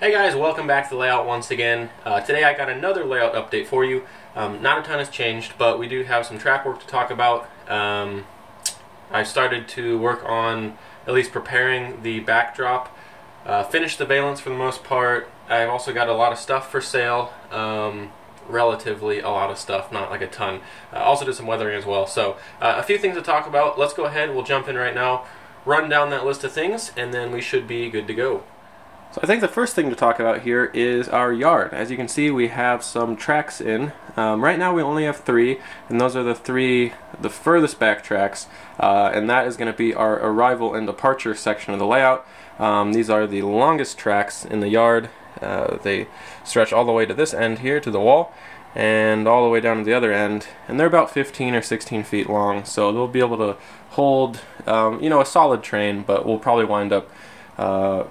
Hey guys, welcome back to the layout once again. Today I got another layout update for you. Not a ton has changed, but we do have some track work to talk about. I started to work on at least preparing the backdrop, finished the valence for the most part. I've also got a lot of stuff for sale, relatively a lot of stuff, not like a ton. Also did some weathering as well. So a few things to talk about. Let's go ahead, we'll jump in right now, run down that list of things, and then we should be good to go. So I think the first thing to talk about here is our yard. As you can see, we have some tracks in. Right now we only have 3, and those are the furthest back tracks, and that is going to be our arrival and departure section of the layout. These are the longest tracks in the yard. They stretch all the way to this end here, to the wall, and all the way down to the other end, and they're about 15 or 16 feet long, so they'll be able to hold a solid train, but we'll probably wind up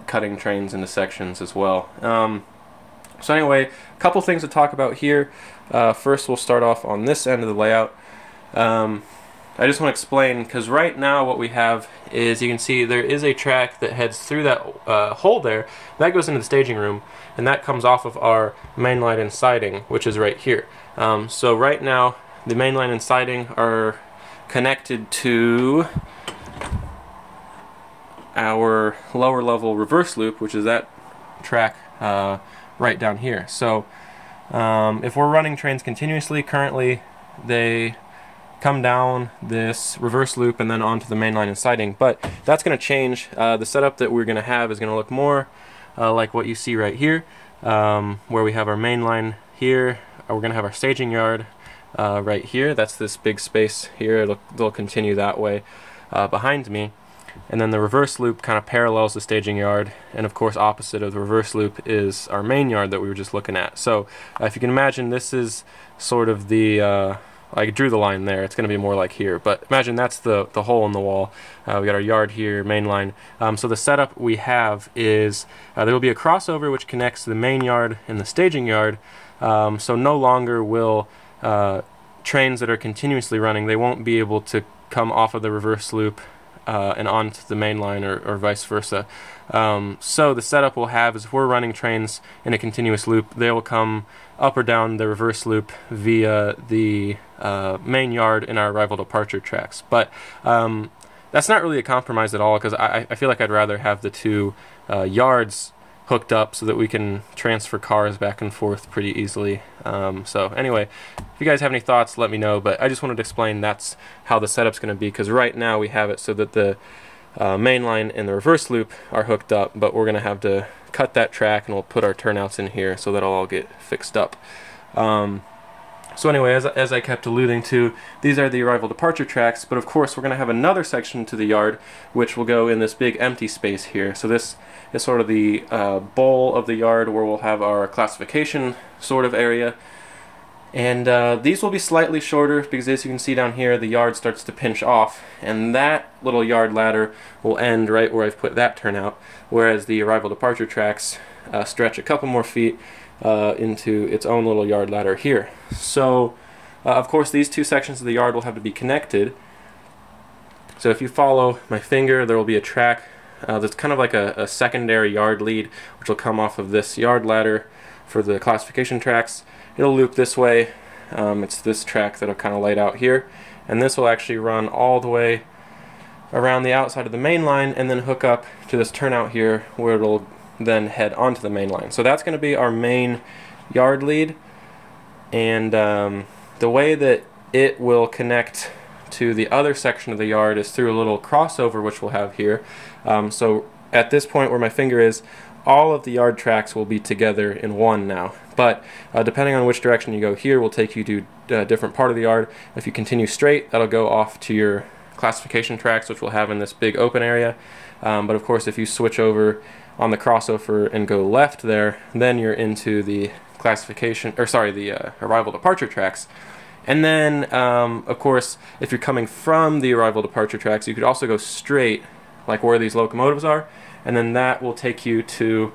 cutting trains into sections as well. So anyway, a couple things to talk about here. First, we'll start off on this end of the layout. I just want to explain, because right now what we have is, you can see there is a track that heads through that hole there. That goes into the staging room, and that comes off of our main line and siding, which is right here. So right now, the main line and siding are connected to our lower level reverse loop, which is that track right down here. So if we're running trains continuously, currently they come down this reverse loop and then onto the main line and siding, but that's going to change. The setup that we're going to have is going to look more like what you see right here, where we have our main line here. We're going to have our staging yard right here. That's this big space here. They'll continue that way behind me. And then the reverse loop kind of parallels the staging yard, and of course opposite of the reverse loop is our main yard that we were just looking at. So if you can imagine, this is sort of the I drew the line there, it's going to be more like here, but imagine that's the hole in the wall. We got our yard here, main line. So the setup we have is there will be a crossover which connects the main yard and the staging yard. So no longer will trains that are continuously running, they won't be able to come off of the reverse loop and onto the main line, or vice versa. So the setup we'll have is, if we're running trains in a continuous loop, they will come up or down the reverse loop via the main yard in our arrival departure tracks. But that's not really a compromise at all, because I feel like I'd rather have the two yards hooked up so that we can transfer cars back and forth pretty easily. So anyway, if you guys have any thoughts, let me know, but I just wanted to explain that's how the setup's going to be, because right now we have it so that the main line and the reverse loop are hooked up, but we're going to have to cut that track, and we'll put our turnouts in here so that'll all get fixed up. So anyway, as I kept alluding to, these are the arrival departure tracks, but of course we're going to have another section to the yard which will go in this big empty space here. So this is sort of the bowl of the yard where we'll have our classification sort of area. And these will be slightly shorter, because as you can see down here, the yard starts to pinch off, and that little yard ladder will end right where I've put that turnout, whereas the arrival departure tracks stretch a couple more feet into its own little yard ladder here. So of course these two sections of the yard will have to be connected. So if you follow my finger, there will be a track that's kind of like a secondary yard lead, which will come off of this yard ladder for the classification tracks. It'll loop this way. It's this track that I've kind of laid out here, and this will actually run all the way around the outside of the main line and then hook up to this turnout here, where it'll then head onto the main line. So that's going to be our main yard lead, and the way that it will connect to the other section of the yard is through a little crossover which we'll have here. So at this point where my finger is, all of the yard tracks will be together in one now, but depending on which direction you go here will take you to a different part of the yard. If you continue straight, that'll go off to your classification tracks, which we'll have in this big open area. But of course if you switch over on the crossover and go left there, then you're into the classification, or sorry, the arrival departure tracks. And then of course if you're coming from the arrival departure tracks, you could also go straight like where these locomotives are, and then that will take you to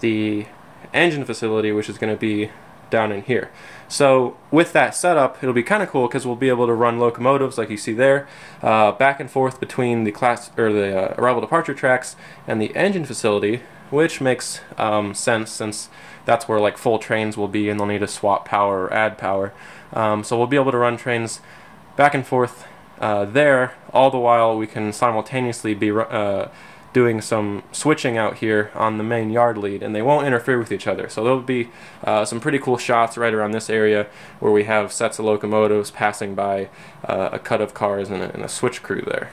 the engine facility, which is going to be down in here. So with that setup, it'll be kind of cool because we'll be able to run locomotives like you see there, back and forth between the arrival departure tracks and the engine facility, which makes sense since that's where like full trains will be and they'll need to swap power or add power. So we'll be able to run trains back and forth there, all the while we can simultaneously be doing some switching out here on the main yard lead, and they won't interfere with each other. So there'll be some pretty cool shots right around this area where we have sets of locomotives passing by a cut of cars and a switch crew there.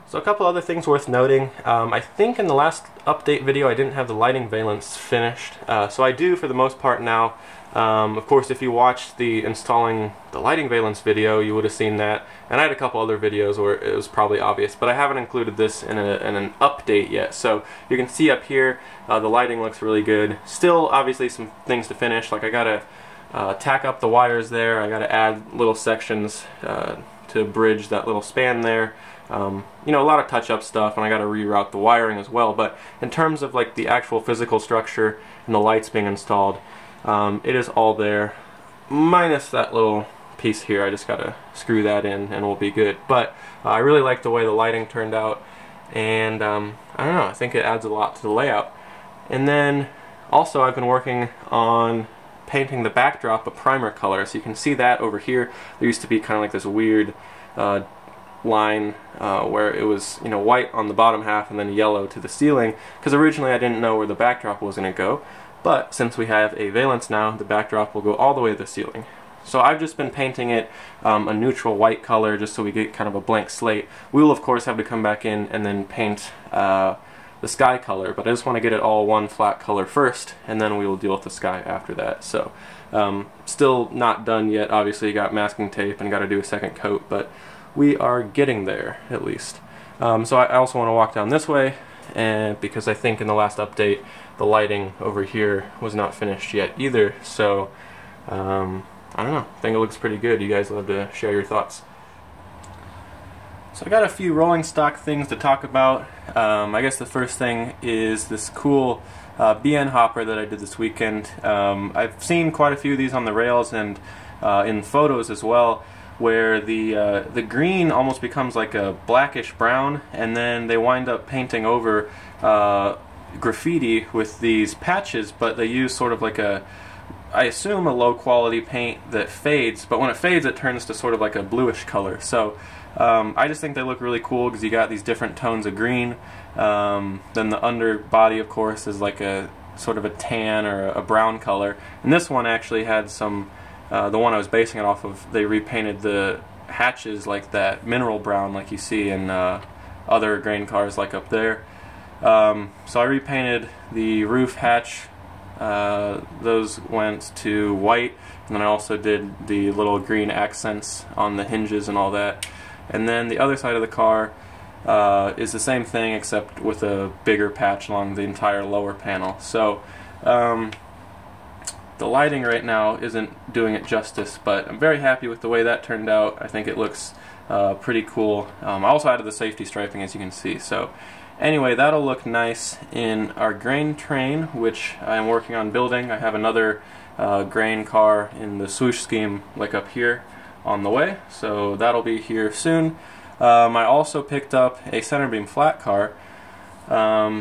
So a couple other things worth noting. I think in the last update video I didn't have the lighting valence finished, so I do for the most part now. Of course, if you watched the installing the lighting valence video, you would have seen that, and I had a couple other videos where it was probably obvious, but I haven't included this in an update yet. So you can see up here the lighting looks really good. Still obviously some things to finish, like I gotta tack up the wires there, I gotta add little sections to bridge that little span there. You know, a lot of touch-up stuff, and I got to reroute the wiring as well. But in terms of like the actual physical structure and the lights being installed, it is all there, minus that little piece here. I just got to screw that in, and we'll be good. But I really like the way the lighting turned out, and I don't know. I think it adds a lot to the layout. And then also, I've been working on painting the backdrop a primer color, so you can see that over here. There used to be kind of like this weird line where it was, you know, white on the bottom half and then yellow to the ceiling, because originally I didn't know where the backdrop was going to go, but since we have a valence now, the backdrop will go all the way to the ceiling. So I've just been painting it a neutral white color just so we get kind of a blank slate. We will of course have to come back in and then paint the sky color, but I just want to get it all one flat color first, and then we will deal with the sky after that. So still not done yet. Obviously you got masking tape and got to do a second coat, but we are getting there, at least. So I also want to walk down this way, and because I think in the last update the lighting over here was not finished yet either. So I don't know, I think it looks pretty good. You guys love to share your thoughts. So I got a few rolling stock things to talk about. I guess the first thing is this cool BN hopper that I did this weekend. I've seen quite a few of these on the rails and in photos as well, where the green almost becomes like a blackish brown, and then they wind up painting over graffiti with these patches, but they use sort of like a, I assume, a low quality paint that fades, but when it fades it turns to sort of like a bluish color. So I just think they look really cool because you got these different tones of green. Then the underbody of course is like a sort of a tan or a brown color, and this one actually had some the one I was basing it off of, they repainted the hatches like that mineral brown like you see in other grain cars like up there. So I repainted the roof hatch, those went to white, and then I also did the little green accents on the hinges and all that. And then the other side of the car is the same thing except with a bigger patch along the entire lower panel. So the lighting right now isn't doing it justice, but I'm very happy with the way that turned out. I think it looks pretty cool. I also added the safety striping, as you can see. So anyway, that'll look nice in our grain train, which I'm working on building. I have another grain car in the swoosh scheme like up here on the way, so that'll be here soon. I also picked up a center beam flat car,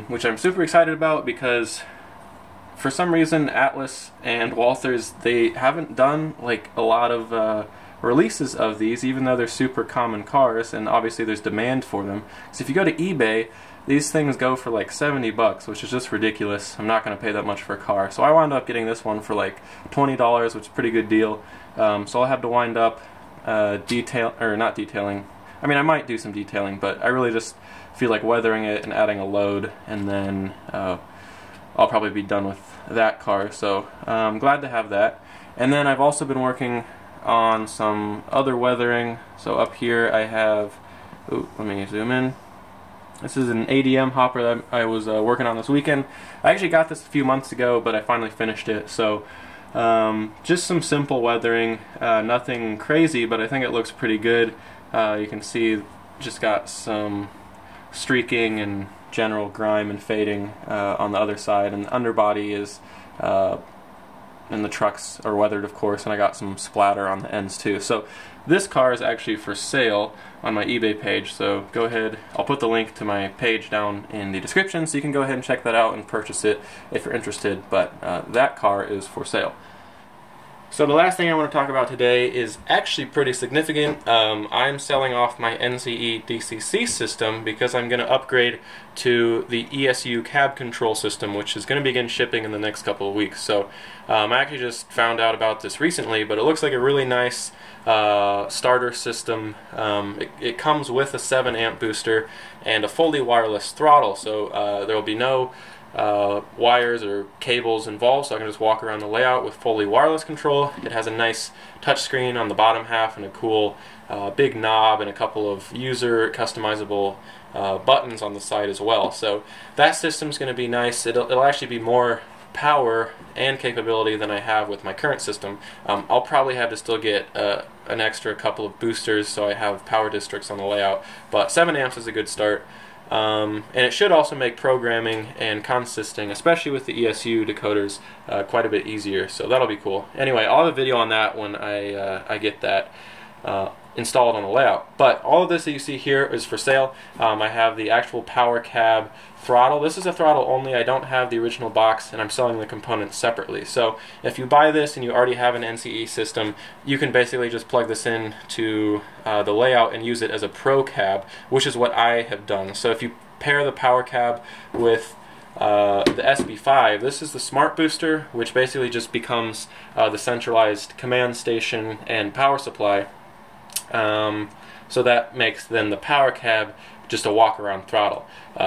which I'm super excited about because for some reason Atlas and Walthers, they haven't done like a lot of releases of these, even though they're super common cars, and obviously there's demand for them. So if you go to eBay, these things go for like 70 bucks, which is just ridiculous. I'm not going to pay that much for a car. So I wound up getting this one for like $20, which is a pretty good deal. So I'll have to wind up not detailing. I mean, I might do some detailing, but I really just feel like weathering it and adding a load, and then I'll probably be done with that car. So I'm glad to have that. And then I've also been working on some other weathering. So up here I have, let me zoom in. This is an ADM hopper that I was working on this weekend. I actually got this a few months ago, but I finally finished it. So just some simple weathering, nothing crazy, but I think it looks pretty good. You can see just got some streaking and general grime and fading on the other side, and the underbody is and the trucks are weathered, of course, and I got some splatter on the ends too. So this car is actually for sale on my eBay page, so go ahead, I'll put the link to my page down in the description so you can go ahead and check that out and purchase it if you're interested, but that car is for sale. So the last thing I want to talk about today is actually pretty significant. I'm selling off my NCE DCC system because I'm going to upgrade to the ESU cab control system, which is going to begin shipping in the next couple of weeks. So I actually just found out about this recently, but it looks like a really nice starter system. It comes with a 7 amp booster and a fully wireless throttle, so there will be no wires or cables involved, so I can just walk around the layout with fully wireless control. It has a nice touchscreen on the bottom half and a cool big knob and a couple of user customizable buttons on the side as well. So that system's going to be nice. It'll actually be more power and capability than I have with my current system. I'll probably have to still get an extra couple of boosters so I have power districts on the layout, but 7 amps is a good start. And it should also make programming and consisting, especially with the ESU decoders, quite a bit easier, so that'll be cool. Anyway, I'll have a video on that when I get that installed on the layout. But all of this that you see here is for sale. I have the actual power cab throttle. This is a throttle only. I don't have the original box, and I'm selling the components separately. So if you buy this and you already have an NCE system, you can basically just plug this in to the layout and use it as a pro cab, which is what I have done. So if you pair the power cab with the SB5, this is the smart booster, which basically just becomes the centralized command station and power supply. So that makes then the power cab just a walk-around throttle.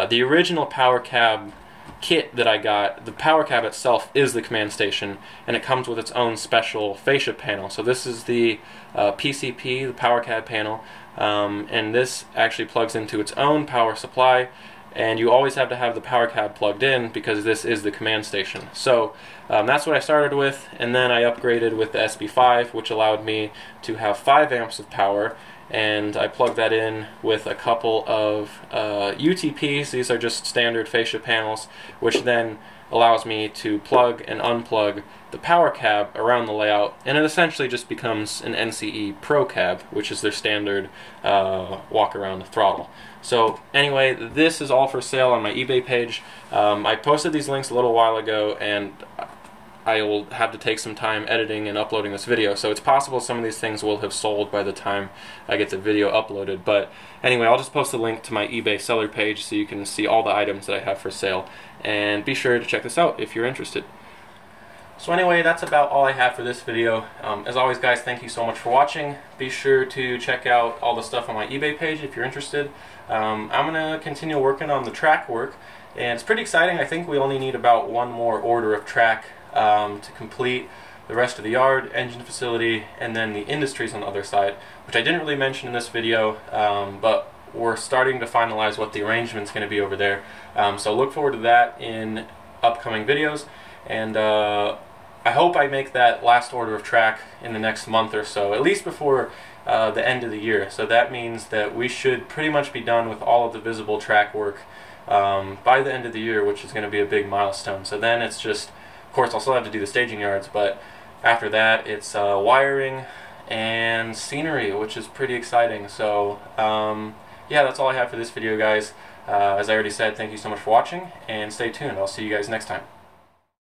The original power cab kit that I got, the power cab itself is the command station, and it comes with its own special fascia panel. So this is the PCP, the power cab panel, and this actually plugs into its own power supply, and you always have to have the power cab plugged in because this is the command station. So that's what I started with, and then I upgraded with the SB5, which allowed me to have 5 amps of power, and I plugged that in with a couple of UTPs. These are just standard fascia panels, which then allows me to plug and unplug the power cab around the layout, and it essentially just becomes an NCE Pro cab, which is their standard walk-around throttle. So anyway, this is all for sale on my eBay page. I posted these links a little while ago, and I will have to take some time editing and uploading this video, so it's possible some of these things will have sold by the time I get the video uploaded. But anyway, I'll just post a link to my eBay seller page so you can see all the items that I have for sale, and be sure to check this out if you're interested. So anyway, that's about all I have for this video. As always, guys, thank you so much for watching. Be sure to check out all the stuff on my eBay page if you're interested. I'm going to continue working on the track work, and it's pretty exciting. I think we only need about one more order of track to complete the rest of the yard, engine facility, and then the industries on the other side, which I didn't really mention in this video, but we're starting to finalize what the arrangement's going to be over there. So look forward to that in upcoming videos, and I hope I make that last order of track in the next month or so, at least before the end of the year. So that means that we should pretty much be done with all of the visible track work by the end of the year, which is going to be a big milestone. So then it's just, of course, I'll still have to do the staging yards, but after that it's wiring and scenery, which is pretty exciting. So yeah, that's all I have for this video, guys. As I already said, thank you so much for watching, and stay tuned. I'll see you guys next time.